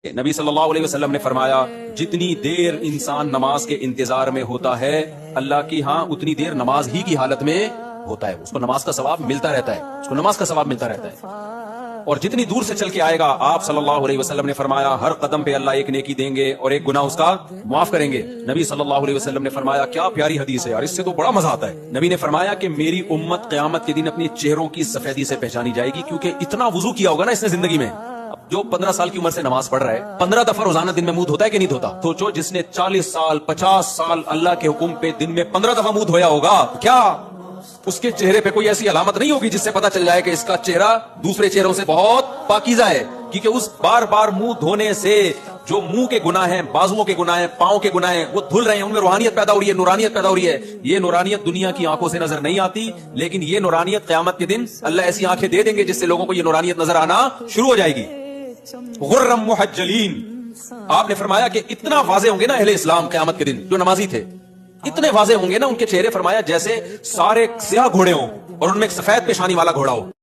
نبی صلی اللہ علیہ وسلم نے فرمایا جتنی دیر انسان نماز کے انتظار میں ہوتا ہے اللہ کی ہاں اتنی دیر نماز ہی کی حالت میں ہوتا ہے، اس کو نماز کا ثواب ملتا رہتا ہے، اس کو نماز کا ثواب ملتا رہتا ہے۔ اور جتنی دور سے چل کے آئے گا، آپ صلی اللہ علیہ وسلم نے فرمایا ہر قدم پہ اللہ ایک نیکی دیں گے اور ایک گناہ اس کا معاف کریں گے۔ نبی صلی اللہ علیہ وسلم نے فرمایا کیا پیاری حدیث ہے یار، اس سے تو بڑا مزہ آتا ہے۔ نبی نے فرمایا کہ میری امت قیامت کے دن اپنی چہروں کی سفیدی سے پہچانی جائے گی، کیونکہ اتنا وضو کیا ہوگا نا اس نے زندگی میں۔ جو 15 سال کی عمر سے نماز پڑھ رہا ہے، 15 دفعہ روزانہ دن میں منہ دھوتا ہے کہ نہیں دھوتا؟ سوچو جس نے 40 سال 50 سال اللہ کے حکم پہ دن میں 15 دفعہ منہ دھویا ہوگا، کیا اس کے چہرے پہ کوئی ایسی علامت نہیں ہوگی جس سے پتا چل جائے کہ اس کا چہرہ دوسرے چہروں سے بہت پاکیزہ ہے؟ کیونکہ اس بار بار منہ دھونے سے جو منہ کے گناہ ہیں، بازوؤں کے گناہ ہیں، پاؤں کے گناہ ہیں، وہ دھل رہے ہیں، ان میں روحانیت پیدا ہو رہی ہے، نورانیت پیدا ہو رہی ہے۔ یہ نورانیت دنیا کی آنکھوں سے نظر نہیں آتی، لیکن یہ نورانیت قیامت کے دن اللہ ایسی آنکھیں دے دیں گے جس سے لوگوں کو یہ نورانیت نظر آنا شروع ہو جائے گی۔ غرم محجلین، آپ نے فرمایا کہ اتنا واضح ہوں گے نا اہل اسلام قیامت کے دن جو نمازی تھے، اتنے واضح ہوں گے نا ان کے چہرے، فرمایا جیسے سارے سیاہ گھوڑے ہوں اور ان میں ایک سفید پیشانی والا گھوڑا ہو۔